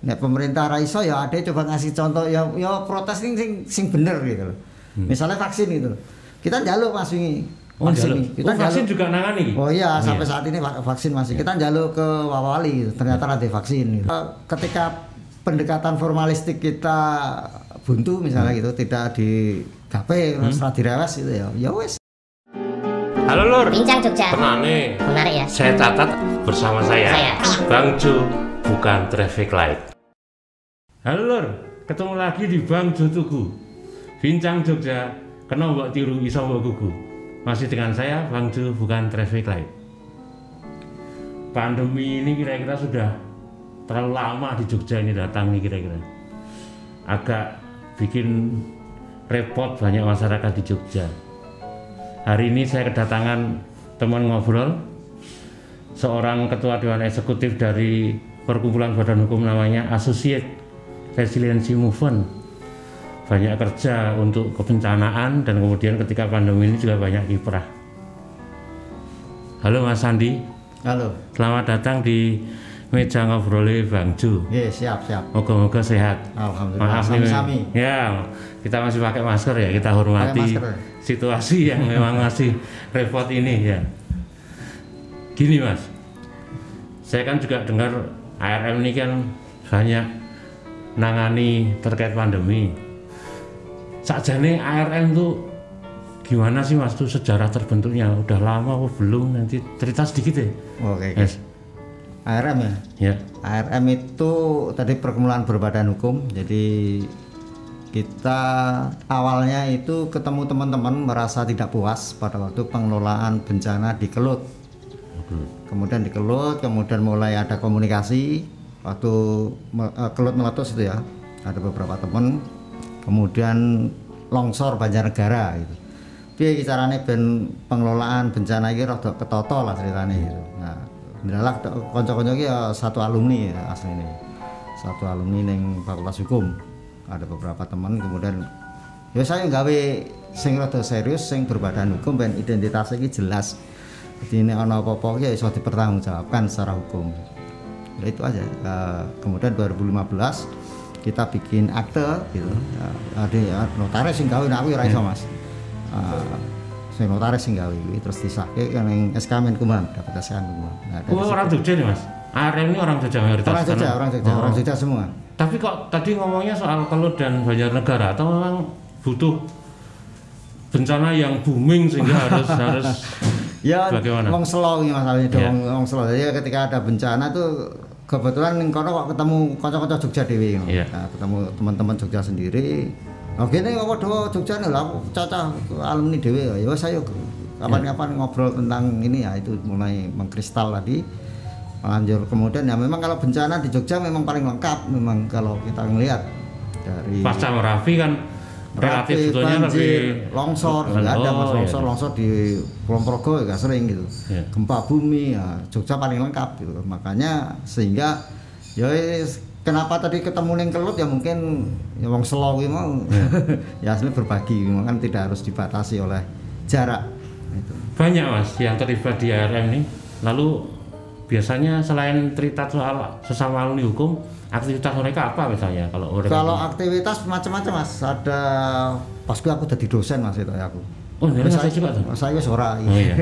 Nek pemerintah ra iso ya ada coba ngasih contoh ya protes sing bener gitu loh. Misalnya vaksin gitu. Kita njaluk Mas wingi. Kita vaksin juga nangani. Oh iya, sampai saat ini vaksin masih. Kita njaluk ke Wawali gitu. Ternyata ada vaksin gitu. Ketika pendekatan formalistik kita buntu misalnya gitu, tidak digapai terus direwes gitu ya. Ya wes. Halo Lur. Bincang Jogja. Menarik ya. Saya catat bersama saya. Bang Jo, bukan traffic light. Halo Lur, ketemu lagi di Bang Jo Tugu. Bincang Jogja, kena mbok tiru iso mbok gugu. Masih dengan saya Bang Jo, bukan traffic light. Pandemi ini kira-kira sudah terlalu lama di Jogja ini datang nih kira-kira. Agak bikin repot banyak masyarakat di Jogja. Hari ini saya kedatangan teman ngobrol, seorang ketua Dewan Eksekutif dari Perkumpulan Badan Hukum namanya Associate Resiliency Movement. Banyak kerja untuk kebencanaan dan kemudian ketika pandemi ini juga banyak kiprah. Halo Mas Sandi. Halo. Selamat datang di meja ngobrolnya Bang Jo. Iya, siap. Moga-moga sehat. Alhamdulillah. Maaf sami-sami. Ya, kita masih pakai masker ya, kita hormati situasi yang memang masih repot ini ya. Gini Mas, saya kan juga dengar ARM ini kan banyak nangani terkait pandemi. Sakjane ARM tuh gimana sih Mas tuh sejarah terbentuknya? Udah lama apa belum? Nanti cerita sedikit ya. Oke. Yes. ARM ya? Ya. ARM itu tadi perkumpulan berbadan hukum. Jadi kita awalnya itu ketemu teman-teman merasa tidak puas pada waktu pengelolaan bencana di Kelut. Kemudian di Kelut, kemudian mulai ada komunikasi waktu Kelut meletus itu ya. Ada beberapa teman. Kemudian longsor Banjarnegara gitu. Piye carane ben pengelolaan bencana iki rada ketoto lah ceritane gitu. Nah, ndalah kanca-kanca iki ya satu alumni ya asline. Satu alumni ning Fakultas Hukum. Ada beberapa teman kemudian ya saya gawe sing rada serius sing berbadan hukum ben identitasnya iki jelas. Jadi ini ana apa-apa ya iso dipertanggungjawabkan secara hukum. Ya itu aja. Kemudian 2015 kita bikin akte gitu. Ada notaris sing gawe nek aku ora iso Mas. Sing notaris sing gawe terus disahke ning SK Menkumham, dapat SK Menkumham. Nah, orang Jogja nih Mas. ARM ini orang Jogja mayoritas. Orang Jogja semua. Tapi kok tadi ngomongnya soal Kelut dan Banjarnegara atau memang butuh bencana yang booming sehingga harus ya bagaimana? Wong Selo iki masalahnya dong, wong Selo. Jadi ketika ada bencana tuh kebetulan ning kono kok ketemu kanca-kanca Jogja dhewe. Nah, ketemu teman-teman Jogja sendiri. Oh gini kok padha Jogja nih lah, cacah alumni dhewe. Ya saya kapan-kapan ngobrol tentang ini ya itu mulai mengkristal tadi. Lanjut kemudian ya memang kalau bencana di Jogja memang paling lengkap memang kalau kita ngelihat dari pasca Merapi kan relatif sebetulnya lebih longsor, ada longsor di Kulon Progo ya sering gitu. Gempa bumi ya Jogja paling lengkap gitu. Makanya sehingga ya kenapa tadi ketemu ning Kelut ya mungkin ya wong Selo kuwi mau ya asli berbagi memang kan tidak harus dibatasi oleh jarak itu. Banyak Mas yang terlibat di ARM ini. Lalu biasanya selain cerita soal sesama alumni hukum, aktivitas mereka apa misalnya kalau aktivitas macam-macam Mas. Ada pas aku jadi dosen Mas itu ya aku. Oh, saya juga tuh. Saya wis ora. Oh iya.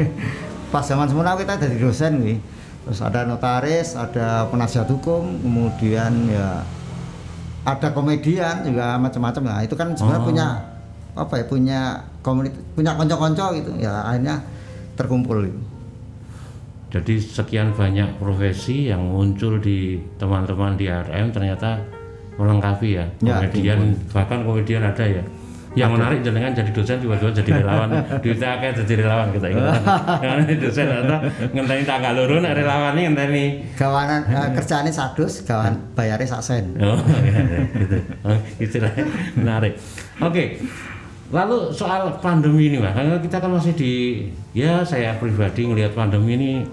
Pas zaman semula kita jadi dosen nih. Terus ada notaris, ada penasihat hukum, kemudian ya ada komedian juga macam-macam. Nah, itu kan sebenarnya punya apa ya? Punya konco-konco gitu. Ya akhirnya terkumpul gitu. Jadi sekian banyak profesi yang muncul di teman-teman di ARM ternyata melengkapi ya. Komedian bahkan komedian ada ya. Yang menarik jenengan jadi dosen tiba-tiba jadi relawan. Duitnya akeh jadi relawan kita ingat. Yang dosen atau ngenteni tanggal loro nek relawan iki ngenteni gawanan kerjaane sadus, gawan bayare sak sen. Oh iya gitu. Istilahnya menarik. Oke. Lalu soal pandemi ini Mas, karena kita kan masih ya saya pribadi ngelihat pandemi ini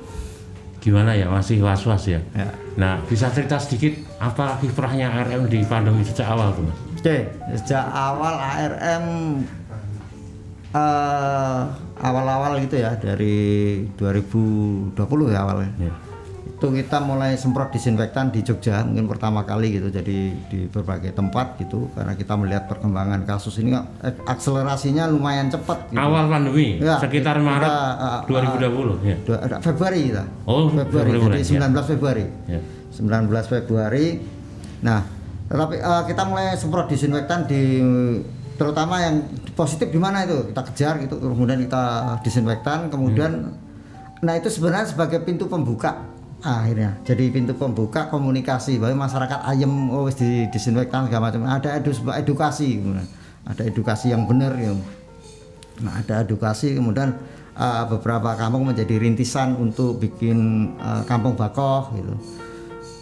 gimana ya, masih was-was ya. Nah bisa cerita sedikit apa kiprahnya ARM di pandemi sejak awal tuh Mas? Oke, sejak awal ARM awal-awal gitu ya dari 2020 ya awalnya. itu kita mulai semprot disinfektan di Jogja mungkin pertama kali gitu, jadi di berbagai tempat gitu, karena kita melihat perkembangan kasus ini akselerasinya lumayan cepat gitu. Awal pandemi Ya, sekitar Maret 2020 ya. Februari kita. Oh, Februari, Februari, jadi 19 ya. Februari. Ya. 19 Februari. Nah, tetapi kita mulai semprot disinfektan terutama yang positif di mana itu kita kejar gitu, kemudian kita disinfektan, kemudian nah itu sebenarnya sebagai pintu pembuka akhirnya, jadi pintu pembuka komunikasi bahwa masyarakat ayem wis disinfektan segala macam, ada edukasi, ada edukasi yang benar ya. Nah, ada edukasi, kemudian beberapa kampung menjadi rintisan untuk bikin kampung bakoh gitu.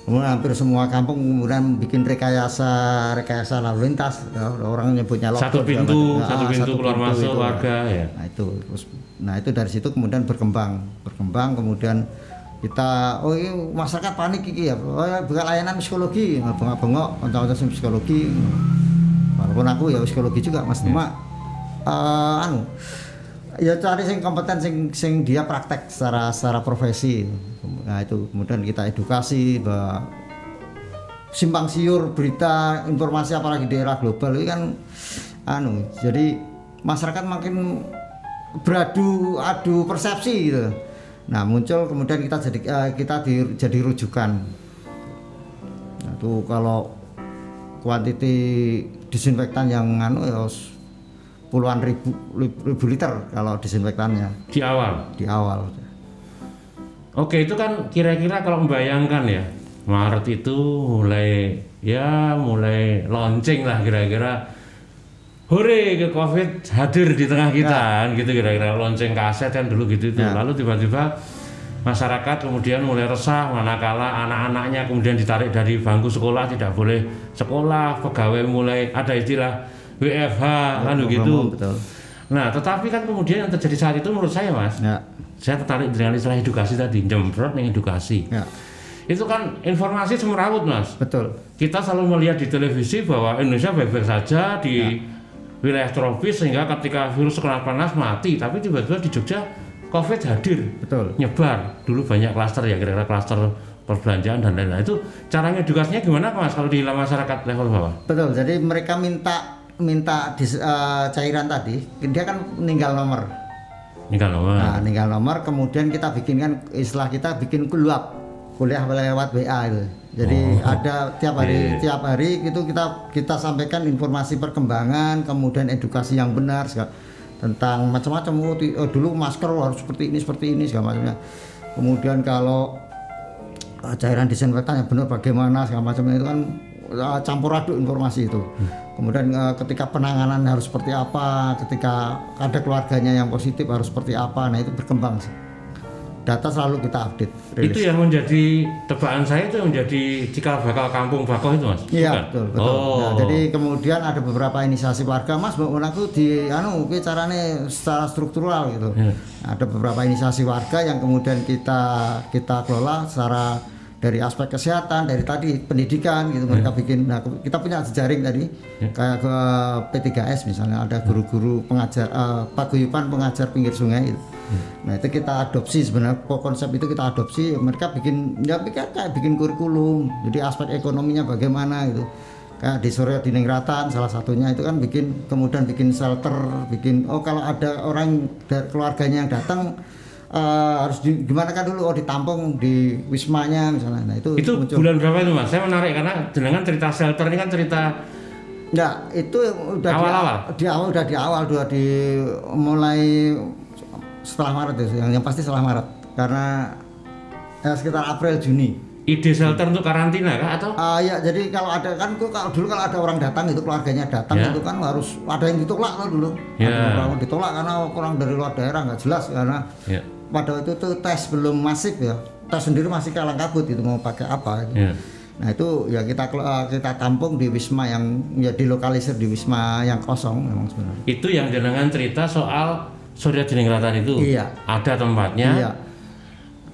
Kemudian hampir semua kampung kemudian bikin rekayasa lalu lintas, ya, orang nyebutnya satu pintu keluar masuk warga ya. Nah itu dari situ kemudian berkembang kemudian kita masyarakat panik iki ya, buka layanan psikologi, bengok kanca-kanca psikologi, walaupun aku ya psikologi juga Mas, cuma ya cari sing kompeten sing dia praktek secara profesi. Nah itu kemudian kita edukasi bahwa simpang siur berita informasi apalagi daerah global itu kan jadi masyarakat makin adu persepsi gitu. Nah muncul kemudian kita jadi rujukan. Nah, itu kalau kuantiti disinfektan yang ya puluhan ribu liter kalau disinfektannya di awal. Oke, itu kan kira-kira kalau membayangkan ya, Maret itu mulai launching lah kira-kira. Hore ke COVID hadir di tengah kita kan, gitu kira-kira launching kaset kan dulu gitu itu. Lalu tiba-tiba masyarakat kemudian mulai resah manakala anak-anaknya kemudian ditarik dari bangku sekolah, tidak boleh sekolah, pegawai mulai ada istilah WFH kan begitu. Betul. Nah, tetapi kan kemudian yang terjadi saat itu menurut saya Mas, saya tertarik dengan istilah edukasi tadi, jemprot nih edukasi. Itu kan informasi semerawut Mas. Betul. Kita selalu melihat di televisi bahwa Indonesia baik-baik saja di wilayah tropis sehingga ketika virus kena panas mati, tapi tiba-tiba di Jogja COVID hadir. Betul. Nyebar. Dulu banyak klaster ya, kira-kira klaster perbelanjaan dan lain-lain. Itu caranya edukasinya gimana Mas kalau di masyarakat level bawah? Betul. Jadi mereka minta cairan tadi, dia kan ninggal nomor. Nah, ninggal nomor kemudian kita bikinkan istilah kita bikin kuliah lewat WA itu. Jadi ada tiap hari itu kita sampaikan informasi perkembangan, kemudian edukasi yang benar tentang macam-macam. Dulu masker harus seperti ini segala macamnya. Kemudian kalau cairan disinfektan yang benar bagaimana segala macamnya itu kan campur aduk informasi itu. Kemudian ketika penanganan harus seperti apa, ketika ada keluarganya yang positif harus seperti apa. Nah itu berkembang sih. Data selalu kita update. Rilis. Itu yang menjadi tebakan saya, itu yang menjadi cikal bakal kampung bakoh itu Mas? Iya betul. Nah, jadi kemudian ada beberapa inisiasi warga Mas, aku caranya secara struktural gitu. Ada beberapa inisiasi warga yang kemudian kita kelola secara dari aspek kesehatan, dari tadi pendidikan gitu, mereka bikin. Nah kita punya jejaring tadi kayak ke P3S misalnya, ada guru-guru pengajar paguyuban pengajar pinggir sungai gitu. Nah itu kita adopsi, sebenarnya konsep itu kita adopsi, mereka bikin kayak bikin kurikulum, jadi aspek ekonominya bagaimana gitu. Kayak di Suryo Dinengratan salah satunya itu kan kemudian bikin shelter, kalau ada orang dari keluarganya yang datang harus gimana kan dulu, ditampung di wismanya misalnya. Nah itu muncul. Bulan berapa itu Mas? Saya menarik karena dengan cerita shelter ini kan cerita itu udah awal-awal. Mulai setelah Maret ya, yang pasti setelah Maret, karena sekitar April Juni. Ide shelter untuk karantina kah atau? Ya jadi kalau ada kan dulu kalau ada orang datang itu, keluarganya datang itu kan harus ada yang ditolak kan dulu. Ada yang ditolak karena orang dari luar daerah nggak jelas, karena pada waktu itu tes belum masif ya, tes sendiri masih kalang kabut itu mau pakai apa gitu. Nah itu ya kita tampung di wisma yang dilokalisir di wisma yang kosong memang sebenarnya. Itu yang jenengan cerita soal Suryo Dinengratan itu. Ada tempatnya.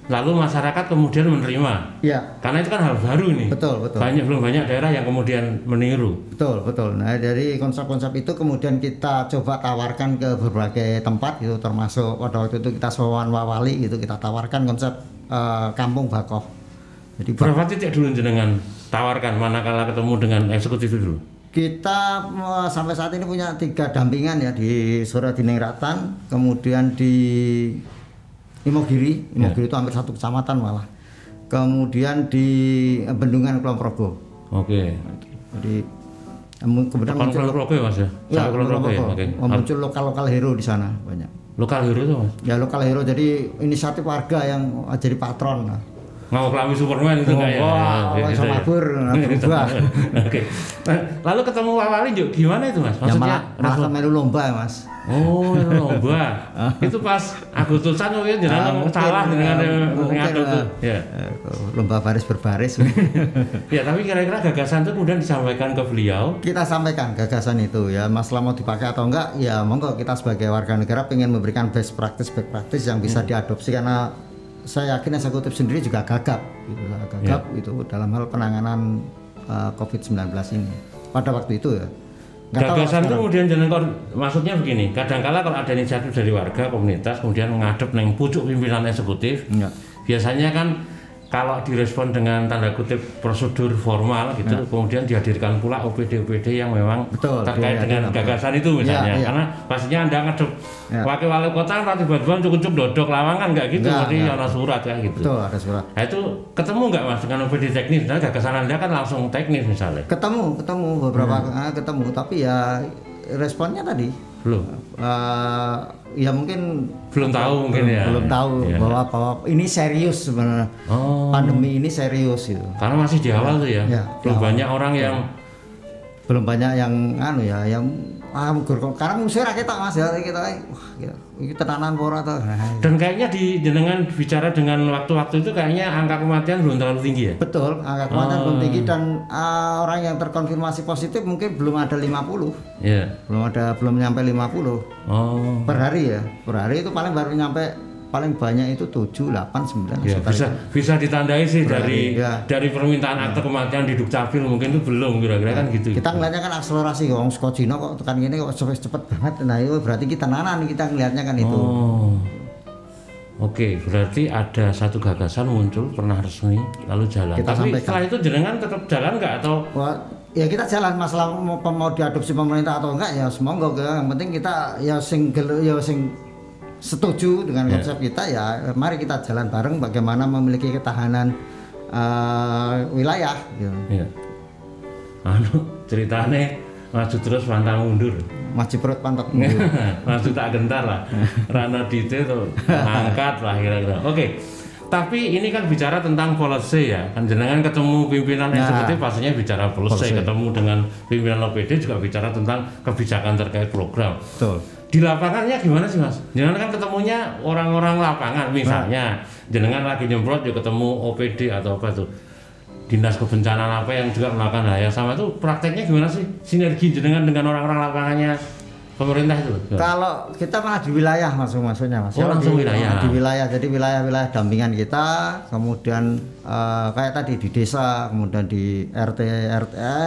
Lalu masyarakat kemudian menerima. Karena itu kan hal baru nih. Betul. Belum banyak daerah yang kemudian meniru. Betul. Nah, dari konsep-konsep itu kemudian kita coba tawarkan ke berbagai tempat gitu, termasuk pada waktu itu kita sowan Wawali gitu, kita tawarkan konsep kampung bakoh. Jadi berapa titik dulu jenengan tawarkan manakala ketemu dengan eksekutif itu dulu? Kita sampai saat ini punya 3 dampingan ya di Suradiningrat, kemudian di Imogiri itu hampir 1 kecamatan malah. Kemudian di Bendungan Kulon Progo. Oke. Jadi kemudian muncul Kulon Progo ya Mas ya? Kulon Progo ya. Oke. Muncul lokal hero di sana banyak. Lokal hero itu Mas? Ya lokal hero, jadi inisiatif warga yang jadi patron. Mau kelami Superman itu kayak sama bur berubah. Oke. Lalu ketemu Wawali juga gimana itu Mas? Maksudnya malah melu lomba ya Mas. Oh, lomba. Itu pas Agustusan mungkin jenengan salah dengan ya. Lomba baris berbaris. Ya, tapi kira-kira gagasan itu kemudian disampaikan ke beliau. Kita sampaikan gagasan itu ya, masalah mau dipakai atau enggak ya monggo, kita sebagai warga negara pengen memberikan best practice yang bisa diadopsi, karena saya yakin eksekutif sendiri juga gagap gitu dalam hal penanganan COVID-19 ini pada waktu itu ya. Gagasan itu kemudian maksudnya begini, kadangkala kalau ada inisiatif dari warga komunitas kemudian menghadap neng pucuk pimpinan eksekutif, biasanya kan kalau direspon dengan tanda kutip prosedur formal gitu, kemudian dihadirkan pula OPD yang memang terkait dengan gagasan itu misalnya, karena pastinya Anda ngadep wakil wali kota tiba-tiba cukup dodok lawangan nggak gitu, berarti ada surat kayak gitu. Betul, ada surat. Nah, itu ketemu nggak Mas dengan OPD teknis? Nah, gagasan Anda kan langsung teknis misalnya. Ketemu beberapa ketemu, tapi ya responnya tadi belum. Ya mungkin belum tahu bahwa ini serius sebenarnya. Pandemi ini serius gitu. Karena masih di awal tuh ya. Belum banyak orang yang karena musir kita Mas ya kita tenanan pora tuh. Dan kayaknya di jenengan bicara dengan waktu-waktu itu kayaknya angka kematian belum terlalu tinggi ya? Betul, angka kematian belum tinggi, dan orang yang terkonfirmasi positif mungkin belum ada 50. Iya. Belum nyampe 50. Per hari ya. Per hari itu paling banyak itu 7, 8, 9 ya, bisa ditandai sih dari permintaan akte kematian di Dukcapil mungkin itu belum kira-kira kan gitu. Kita ngelihatnya kan akselerasi wong saka Cina kok tekan gini kok cepet banget. Nah, itu berarti kita kita ngelihatnya kan itu. Oke, berarti ada satu gagasan muncul pernah resmi lalu jalan. Tapi setelah itu jenengan tetap jalan nggak atau? Ya kita jalan, masalah mau diadopsi pemerintah atau enggak ya semoga, yang penting kita sing setuju dengan konsep kita ya, mari kita jalan bareng bagaimana memiliki ketahanan wilayah gitu. Iya. Ceritane maju terus pantang mundur. Maju perut pantang mundur. Maju tak gentar lah. Rana dite tuh angkat lah kira-kira. Oke. Tapi ini kan bicara tentang policy ya. Kan jenengan ketemu pimpinan eksekutif pastinya bicara policy. Ketemu dengan pimpinan OPD juga bicara tentang kebijakan terkait program. Betul. Di lapangannya gimana sih Mas? Jenengan kan ketemunya orang-orang lapangan, misalnya jenengan lagi nyemprot juga ketemu OPD atau apa tuh, dinas kebencanaan apa yang juga melakukan hal yang sama, itu prakteknya gimana sih sinergi jenengan dengan orang-orang lapangannya pemerintah itu? Kalau kita malah di wilayah maksudnya Mas. Langsung wilayah. Di wilayah, jadi wilayah-wilayah dampingan kita, kemudian kayak tadi di desa, kemudian di RT,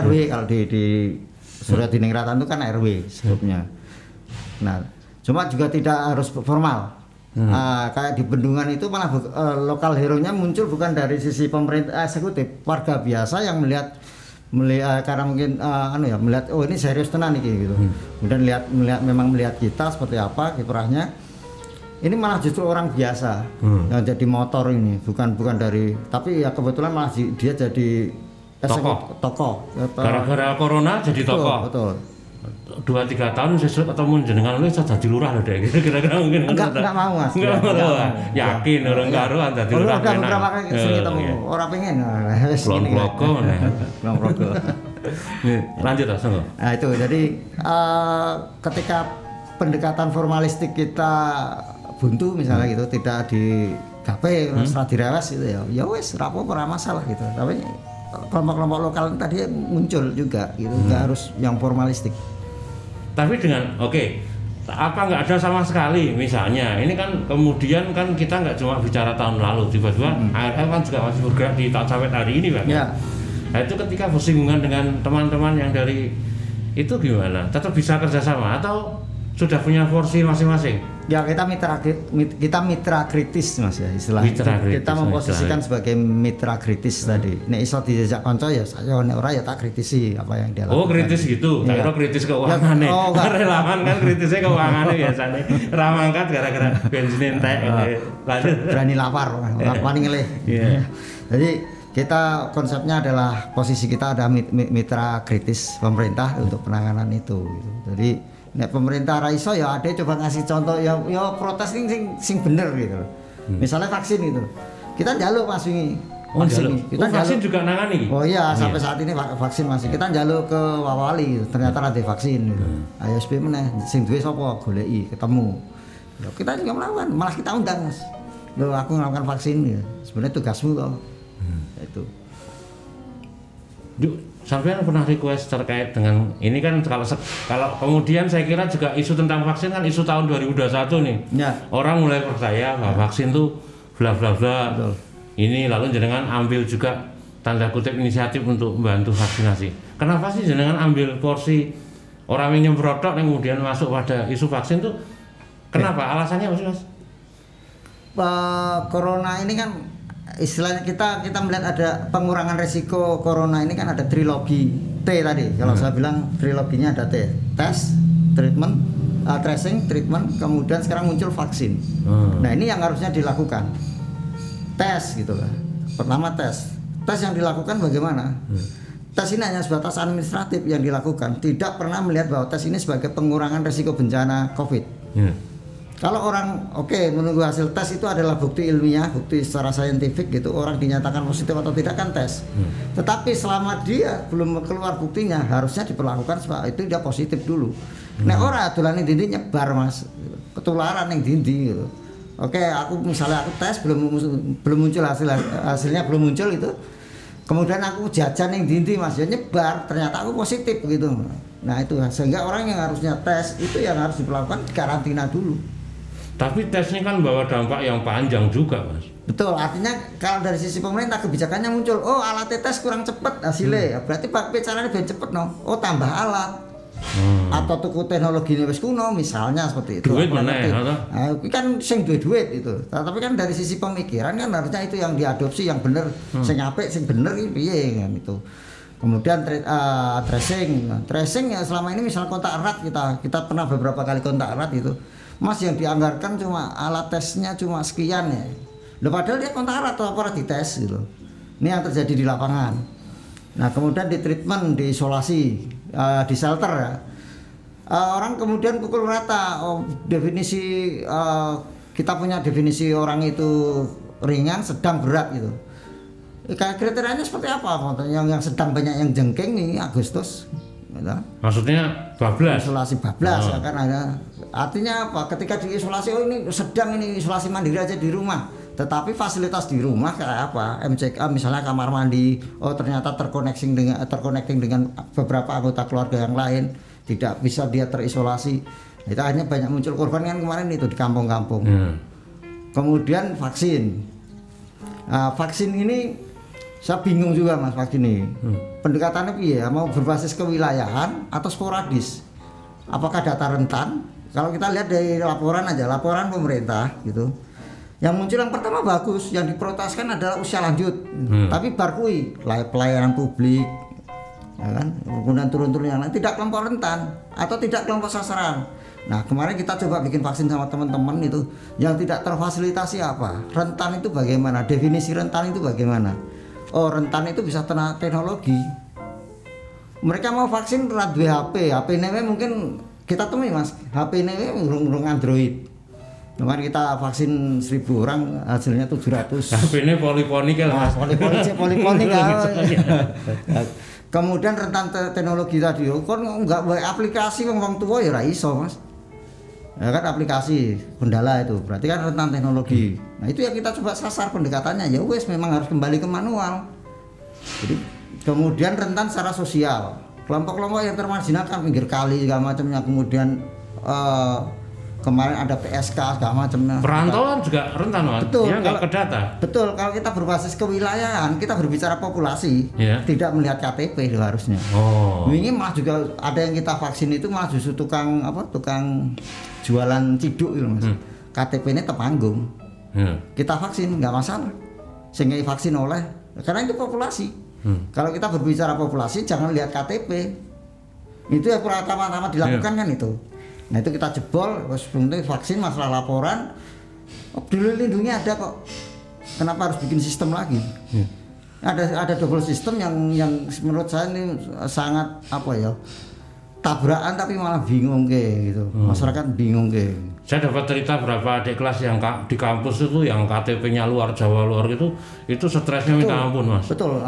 RW, kalau di Suradiningrat itu kan RW sebelumnya. Nah, cuma juga tidak harus formal. Kayak di Bendungan itu malah lokal hero-nya muncul bukan dari sisi pemerintah eksekutif, warga biasa yang melihat karena mungkin melihat ini serius tenan nih gitu. Kemudian melihat kita seperti apa kiprahnya. Ini malah justru orang biasa yang jadi motor ini, bukan dari, tapi ya kebetulan malah dia jadi tokoh. Gara-gara corona jadi tokoh. Betul. 2-3 tahun sesuatu ketemu jenengan lu sudah jadi lurah loh deh, kira-kira mungkin enggak mau Mas, yakin orang karuan jadi lurah. Udah beberapa kali sering ketemu, orang pengen belum bloko lanjut Mas. Nah itu jadi ketika pendekatan formalistik kita buntu misalnya gitu, tidak digapai, setelah direwes gitu ya wes rapo ora masalah gitu, tapi kelompok-kelompok lokal tadi muncul juga gitu, nggak harus yang formalistik. Tapi dengan apa nggak ada sama sekali, misalnya ini kan kemudian kan kita nggak cuma bicara tahun lalu, tiba-tiba ARF kan juga masih bergerak di tahun sampai hari ini Pak. Ya. Nah itu ketika bersinggungan dengan teman-teman yang dari itu gimana? Tetap bisa kerjasama atau sudah punya porsi masing-masing. Ya kita mitra kritis Mas ya istilahnya. Kita memposisikan sebagai mitra kritis tadi. Nek iso dijajak kanca ya saya, nek ora ya tak kritisi apa yang dia lakukan. Oh kritis gitu, tak kira kritis keuangan nih. Relawan kan kritisnya keuangannya biasanya. Ramangkat gara-gara bensin entek. Berani lapar, wani ngelih. Jadi kita konsepnya adalah posisi kita ada mitra kritis pemerintah untuk penanganan itu. Jadi nek pemerintah ra iso ya ada coba ngasih contoh ya protes sing bener gitu. Misalnya vaksin itu. Kita njaluk Mas wingi. Kita vaksin juga nangani. Oh iya, sampai saat ini vaksin masih. Kita njaluk ke Wawali, ternyata ada vaksin gitu. Ayo SP meneh sing duwe sapa goleki ketemu. Ya kita juga melakukan, malah kita undang Mas. Loh aku melakukan vaksin ya. Sebenarnya tugasmu kok. Itu. Sampai pernah request terkait dengan ini kan kalau kemudian saya kira juga isu tentang vaksin kan isu tahun 2021 nih. Ya. Orang mulai percaya bahwa vaksin tuh bla bla bla. Ini lalu jenengan ambil juga tanda kutip inisiatif untuk membantu vaksinasi. Kenapa sih jenengan ambil porsi orang yang nyemprotok yang kemudian masuk pada isu vaksin tuh? Kenapa? Alasannya apa sih Mas? Corona ini kan istilahnya kita melihat ada pengurangan resiko corona ini kan ada trilogi T tadi. Kalau saya bilang triloginya ada T. Tes, treatment, tracing, treatment, kemudian sekarang muncul vaksin. Nah, ini yang harusnya dilakukan. Tes gitu kan. Pertama tes. Tes yang dilakukan bagaimana? Tes ini hanya sebatas administratif yang dilakukan, tidak pernah melihat bahwa tes ini sebagai pengurangan resiko bencana Covid. Kalau orang menunggu hasil tes itu adalah bukti ilmiah, bukti secara saintifik gitu, orang dinyatakan positif atau tidak kan tes. Tetapi selama dia belum keluar buktinya, harusnya diperlakukan itu dia positif dulu. Nek ora dolan ning dindi nyebar Mas, ketularan ning dindi gitu. Aku misalnya aku tes belum muncul hasilnya belum muncul itu. Kemudian aku jajan ning dindi Mas, ya nyebar, ternyata aku positif gitu. Nah, itu sehingga orang yang harusnya tes itu yang harus diperlakukan karantina dulu. Tapi tesnya kan bawa dampak yang panjang juga Mas. Betul, artinya kalau dari sisi pemerintah kebijakannya muncul, alat tes kurang cepat hasilnya, berarti caranya biar cepet tambah alat. Atau tuku teknologi wis kuno misalnya seperti itu. Duit mana ya? Kan sing duit itu. Tapi kan dari sisi pemikiran kan harusnya itu yang diadopsi yang bener, sing apik sing bener iki piye kan itu. Kemudian tracing ya selama ini misal kontak erat kita pernah beberapa kali kontak erat itu. Mas yang dianggarkan cuma alat tesnya cuma sekian ya. Padahal dia kontak erat atau apa dites gitu. Ini yang terjadi di lapangan. Nah, kemudian di treatment, di isolasi, di shelter ya. Orang kemudian pukul rata. Definisi kita punya definisi orang itu ringan, sedang, berat gitu. Kriterianya seperti apa? Yang sedang banyak yang jengking nih Agustus. Gitu. Maksudnya bablas. Isolasi bablas ya kan ada. Artinya apa? Ketika diisolasi ini sedang ini isolasi mandiri aja di rumah. Tetapi fasilitas di rumah kayak apa? MCK misalnya kamar mandi, ternyata terconnecting dengan beberapa anggota keluarga yang lain, tidak bisa dia terisolasi. Itu akhirnya banyak muncul korban kan kemarin itu di kampung-kampung. Kemudian vaksin. Vaksin ini saya bingung juga Mas vaksin ini. Pendekatannya piye? Mau berbasis kewilayahan atau sporadis? Apakah data rentan? Kalau kita lihat dari laporan pemerintah gitu. Yang muncul yang pertama bagus, yang diprotaskan adalah usia lanjut. Tapi barkui pelayanan publik, ya kan? Kemudian turun-turun yang lain tidak kelompok rentan atau tidak kelompok sasaran. Nah, kemarin kita coba bikin vaksin sama teman-teman itu yang tidak terfasilitasi apa? Rentan itu bagaimana? Definisi rentan itu bagaimana? Rentan itu bisa teknologi. Mereka mau vaksin rat HP ini mungkin kita temui Mas, HP ini urung Android. Kemarin kita vaksin 1000 orang hasilnya 700. HP ini poliponik ya Mas. Poliponik kan. Kemudian rentan teknologi tadi, kon enggak aplikasi wong tua ya ra iso Mas. Ya kan aplikasi kendala itu, berarti kan rentan teknologi. Nah, itu yang kita coba sasar pendekatannya, ya wes memang harus kembali ke manual. Jadi kemudian rentan secara sosial. Kelompok-kelompok yang termarginalkan pinggir kali segala macamnya, kemudian kemarin ada PSK segala macam. Perantauan juga rentan Mas. Betul. Ya nggak ke data. Betul. Kalau kita berbasis kewilayahan, kita berbicara populasi, tidak melihat KTP itu harusnya. Ini malah juga ada yang kita vaksin itu malah justru tukang jualan ciduk itu Mas. KTP-nya tepanggung. Kita vaksin nggak masalah. Sehingga vaksin oleh karena itu populasi. Kalau kita berbicara populasi jangan lihat KTP. Itu yang pertama-tama dilakukan kan itu. Nah itu kita jebol, sebelumnya vaksin masalah laporan, peduli lindungi ada kok. Kenapa harus bikin sistem lagi? Ada double sistem yang menurut saya ini sangat tabrakan tapi malah bingung gitu. Masyarakat bingung Saya dapat cerita berapa adik kelas yang di kampus itu yang KTP-nya luar Jawa luar itu stresnya minta ampun Mas. Betul.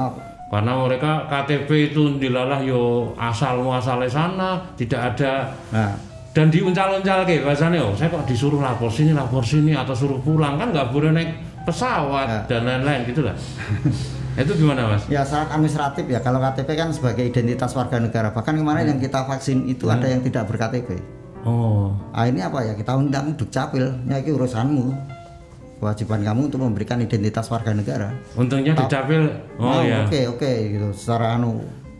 Karena mereka KTP itu dilalah yo asal-muasalnya sana, tidak ada dan diuncal-uncal bahasanya saya kok disuruh lapor sini atau suruh pulang kan nggak boleh naik pesawat dan lain-lain gitulah. Itu gimana Mas? Ya syarat administratif ya, kalau KTP kan sebagai identitas warga negara, bahkan kemarin yang kita vaksin itu ada yang tidak ber-KTP. Ini apa ya, kita undang Dukcapil, ya ini urusanmu. Kewajiban kamu untuk memberikan identitas warga negara. Untungnya Dukcapil, oke gitu. Secara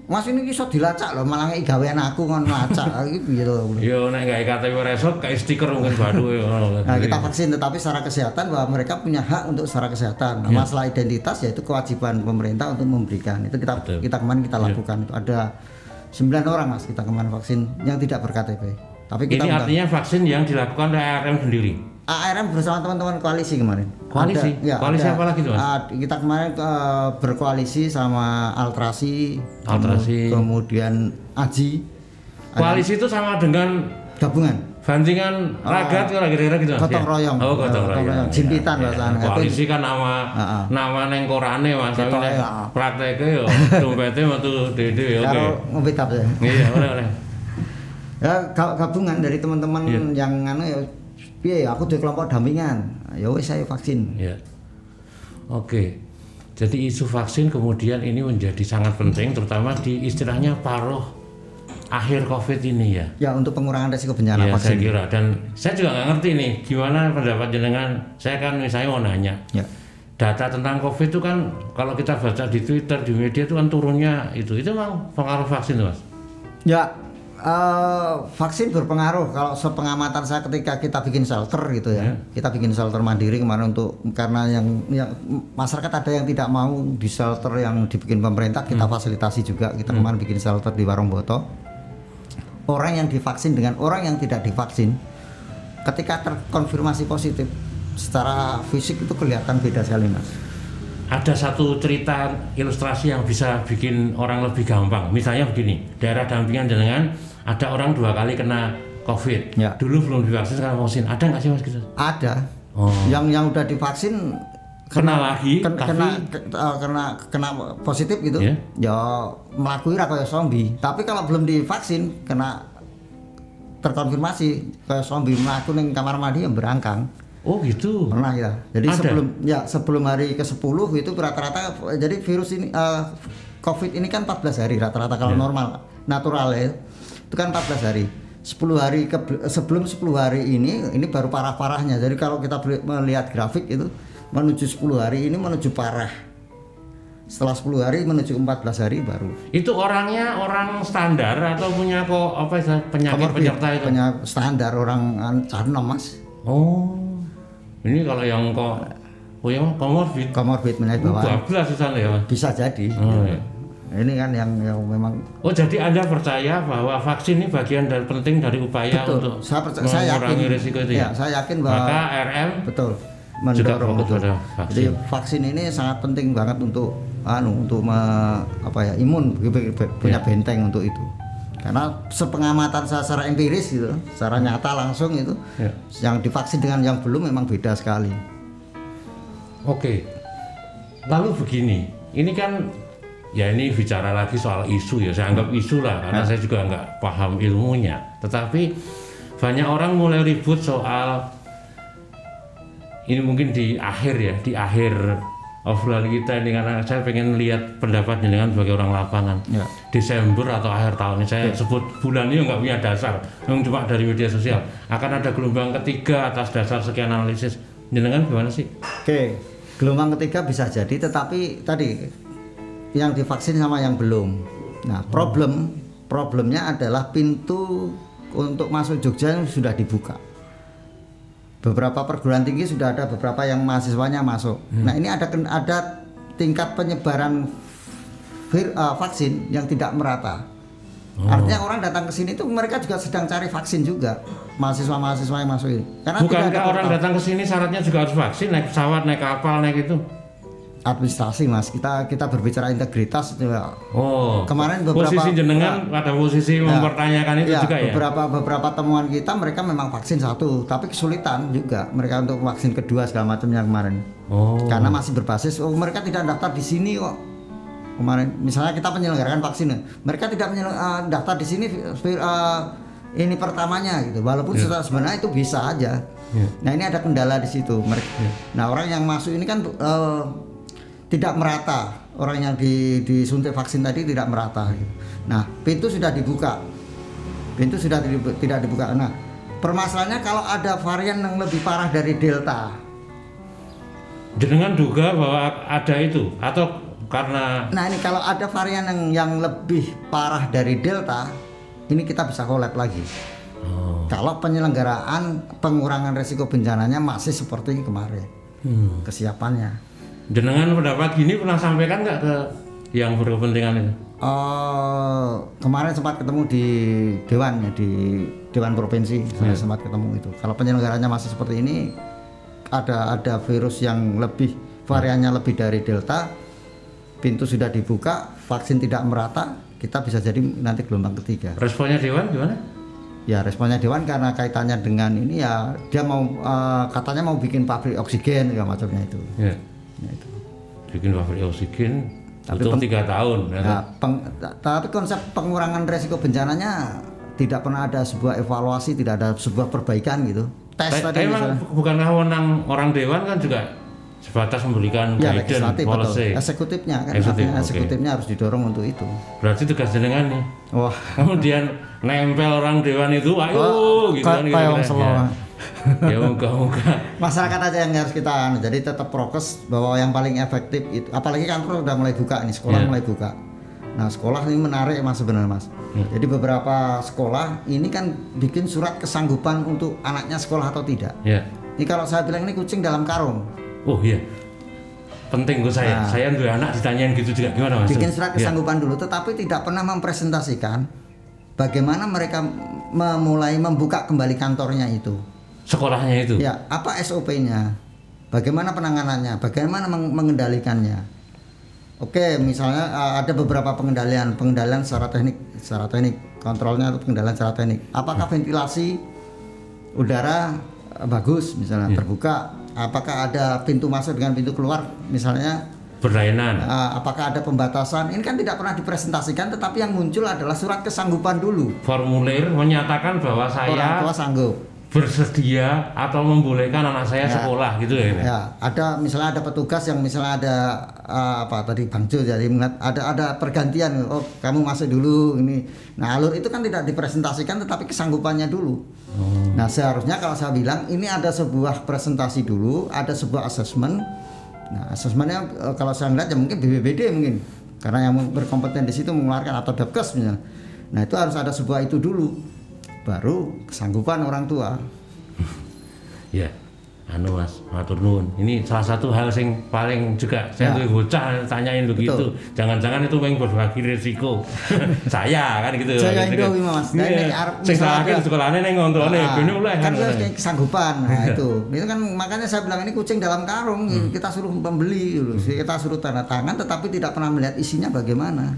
Mas ini bisa dilacak loh, malah gawean aku ngon lacak gitu. Yo nek gawe KTP resok kayak stiker mungkin badu ya. Nah, kita vaksin tetapi secara kesehatan bahwa mereka punya hak untuk secara kesehatan. Nah, masalah identitas yaitu kewajiban pemerintah untuk memberikan. Itu kita kemarin kita lakukan. Itu ada 9 orang Mas kita kemarin vaksin yang tidak ber-KTP. Tapi kita ini artinya vaksin yang dilakukan oleh ARM sendiri. ARM bersama teman-teman koalisi kemarin. Koalisi? Koalisi apa lagi Mas? Kita kemarin berkoalisi sama Altrasi. Kemudian Aji. Koalisi itu sama dengan gabungan. Bantingan ragat kira-kira gitu Mas. Gotong royong. Gotong royong. Jimpitan bahasanya. Koalisi kan nama neng korane Mas. Prakteknya yo dompetnya metu dede oke. Kalau ngopi tap ya. Iya, oleh. Ya gabungan dari teman-teman yang aku di kelompok dampingan. Ya wis saya vaksin. Ya. Oke. Jadi isu vaksin kemudian ini menjadi sangat penting terutama di istilahnya paruh akhir Covid ini ya. Ya untuk pengurangan resiko bencana vaksin. Saya kira dan saya juga nggak ngerti nih gimana pendapat jenengan. Saya kan misalnya mau nanya. Data tentang Covid itu kan kalau kita baca di Twitter di media itu kan turunnya itu memang pengaruh vaksin Mas. Ya. Vaksin berpengaruh kalau sepengamatan saya ketika kita bikin shelter gitu ya. Kita bikin shelter mandiri kemarin karena yang masyarakat ada yang tidak mau di shelter yang dibikin pemerintah kita fasilitasi juga. Kita kemarin bikin shelter di Warung Boto. Orang yang divaksin dengan orang yang tidak divaksin ketika terkonfirmasi positif secara fisik itu kelihatan beda sekali Mas. Ada satu cerita ilustrasi yang bisa bikin orang lebih gampang. Misalnya begini, daerah dampingan jenengan ada orang 2 kali kena Covid. Dulu belum divaksin sekarang vaksin. Ada nggak sih Mas gitu? Ada. Yang udah divaksin kena lagi, kena positif gitu. Ya melakukan kayak zombie. Tapi kalau belum divaksin kena terkonfirmasi kayak zombie melakukan yang kamar mandi yang berangkang. Oh gitu. Pernah ya. Jadi sebelum hari ke-10 itu rata-rata jadi virus ini Covid ini kan 14 hari rata-rata kalau normal natural ya. Itu kan 14 hari. 10 hari sebelum 10 hari ini baru parah-parahnya. Jadi kalau kita melihat grafik itu menuju 10 hari ini menuju parah. Setelah 10 hari menuju 14 hari baru. Itu orangnya orang standar atau punya penyakit penyerta itu? Standar orang canom Mas. Ini kalau yang komorbid penyakit bawaan. Bablas di sana ya. Bisa jadi. Ini kan yang memang. Jadi Anda percaya bahwa vaksin ini bagian dari penting dari upaya untuk mengurangi risiko itu ya? Saya yakin bahwa maka RM mendorong juga vaksin. Jadi vaksin ini sangat penting banget untuk imun punya benteng untuk itu. Karena sepengamatan saya secara empiris gitu, secara nyata langsung itu, yang divaksin dengan yang belum memang beda sekali. Oke, lalu begini, ini kan ya ini bicara lagi soal isu ya, saya anggap isu lah karena saya juga nggak paham ilmunya. Tetapi banyak orang mulai ribut soal ini mungkin di akhir obrolan kita ini karena saya pengen lihat pendapat jenengan sebagai orang lapangan. Ya. Desember atau akhir tahun ini saya sebut bulan ini nggak punya dasar, yang cuma dari media sosial. Akan ada gelombang ketiga atas dasar sekian analisis. Jenengan gimana sih? Oke, gelombang ketiga bisa jadi, tetapi tadi yang divaksin sama yang belum. Nah, problemnya adalah pintu untuk masuk Jogja sudah dibuka. Beberapa perguruan tinggi sudah ada beberapa yang mahasiswanya masuk. Nah, ini ada tingkat penyebaran vaksin yang tidak merata. Artinya orang datang ke sini itu mereka juga sedang cari vaksin juga. Mahasiswa yang masuk ini. Karena bukankah orang datang ke sini syaratnya juga harus vaksin, naik pesawat, naik kapal, naik itu? Administrasi, Mas, kita berbicara integritas itu ya. Kemarin beberapa posisi jenengan pada posisi mempertanyakan itu juga ya. Beberapa temuan kita mereka memang vaksin satu, tapi kesulitan juga mereka untuk vaksin kedua segala macamnya kemarin. Karena masih berbasis mereka tidak daftar di sini kok. Kemarin misalnya kita menyelenggarakan vaksin, mereka tidak daftar di sini ini pertamanya gitu. Walaupun sebenarnya itu bisa aja. Nah, ini ada kendala di situ. Nah, orang yang masuk ini kan tidak merata, orang yang disuntik vaksin tadi tidak merata. Nah, pintu sudah dibuka, tidak dibuka. Nah, permasalahannya kalau ada varian yang lebih parah dari Delta, jenengan duga bahwa ada itu atau karena? Nah, ini kalau ada varian yang lebih parah dari Delta, ini kita bisa collab lagi. Kalau penyelenggaraan pengurangan resiko bencananya masih seperti kemarin, kesiapannya. Jenengan pendapat gini pernah sampaikan nggak ke yang berkepentingan itu? Kemarin sempat ketemu di Dewan ya, di Dewan Provinsi. Saya sempat ketemu itu. Kalau penyelenggaranya masih seperti ini, ada virus yang variannya lebih dari Delta, pintu sudah dibuka, vaksin tidak merata, kita bisa jadi nanti gelombang ketiga. Responnya Dewan gimana? Ya, responnya Dewan karena kaitannya dengan ini ya, dia mau katanya mau bikin pabrik oksigen segala macamnya itu. Ya, itu. Bikin pabrik oksigen untuk 3 tahun. Tapi konsep pengurangan resiko bencananya tidak pernah ada sebuah evaluasi, tidak ada sebuah perbaikan gitu. Tes tadi memang bukanlah wewenang orang Dewan kan juga sebatas memberikan guidance policy. Eksekutifnya kan, eksekutifnya harus didorong untuk itu. Berarti tugas jenengan nih. Wah. Kemudian nempel orang Dewan itu, ayo gitu kan. Ya moga-moga masyarakat aja yang harus kita jadi tetap prokes bahwa yang paling efektif itu, apalagi kantor udah mulai buka nih, sekolah mulai buka. Nah, sekolah ini menarik Mas sebenarnya Mas. Jadi beberapa sekolah ini kan bikin surat kesanggupan untuk anaknya sekolah atau tidak. Ini kalau saya bilang ini kucing dalam karung. Oh iya, penting gue saya. Saya dua anak ditanyain gitu juga, gimana Mas? Bikin surat kesanggupan dulu, tetapi tidak pernah mempresentasikan bagaimana mereka memulai membuka kembali kantornya itu. Sekolahnya itu? Ya, apa SOP-nya? Bagaimana penanganannya? Bagaimana mengendalikannya? Oke, misalnya ada beberapa pengendalian secara teknik, kontrolnya atau pengendalian secara teknik. Apakah ventilasi udara bagus, misalnya terbuka? Apakah ada pintu masuk dengan pintu keluar, misalnya berlainan? Apakah ada pembatasan? Ini kan tidak pernah dipresentasikan, tetapi yang muncul adalah surat kesanggupan dulu. Formulir menyatakan bahwa saya orang tua sanggup, bersedia atau membolehkan anak saya sekolah gitu ya. Ya, ada misalnya ada petugas yang misalnya ada Bang Jo, jadi ada pergantian, kamu masuk dulu ini. Nah, alur itu kan tidak dipresentasikan tetapi kesanggupannya dulu. Nah, seharusnya kalau saya bilang ini ada sebuah presentasi dulu, ada sebuah asesmen. Nah, asesmennya kalau saya lihat ya mungkin BPBD mungkin karena yang berkompeten di situ mengeluarkan atau Depkes misalnya. Nah, itu harus ada sebuah itu dulu. Baru kesanggupan orang tua. Ya, Mas, matur nuwun. Ini salah satu hal yang paling juga saya tuh bocah tanyain begitu. Jangan-jangan itu yang berbagi risiko. Saya kan gitu. Saya Indo Mas. Nah, ini sing salahke sekolahane ning ngontrone bene oleh kan harus kesanggupan. Nah, itu kan makanya saya bilang ini kucing dalam karung. Kita suruh pembeli dulu. Kita suruh tanda tangan tetapi tidak pernah melihat isinya bagaimana.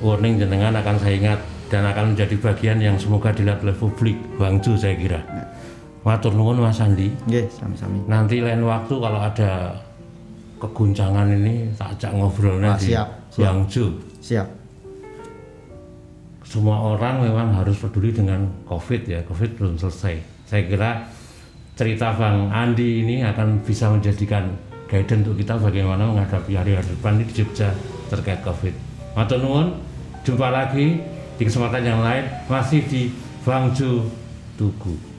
Warning jenengan akan saya ingat dan akan menjadi bagian yang semoga dilihat oleh publik, Bang Ju saya kira. Matur nuwun Mas Andi. Nggih, sami-sami. Nanti lain waktu kalau ada keguncangan ini tak ajak ngobrolnya di Bang Ju. Siap. Semua orang memang harus peduli dengan COVID ya. COVID belum selesai. Saya kira cerita Bang Andi ini akan bisa menjadikan guidance untuk kita bagaimana menghadapi hari-hari depan di Jogja terkait COVID. Matur nuwun, jumpa lagi di kesempatan yang lain masih di Bangjo Tugu.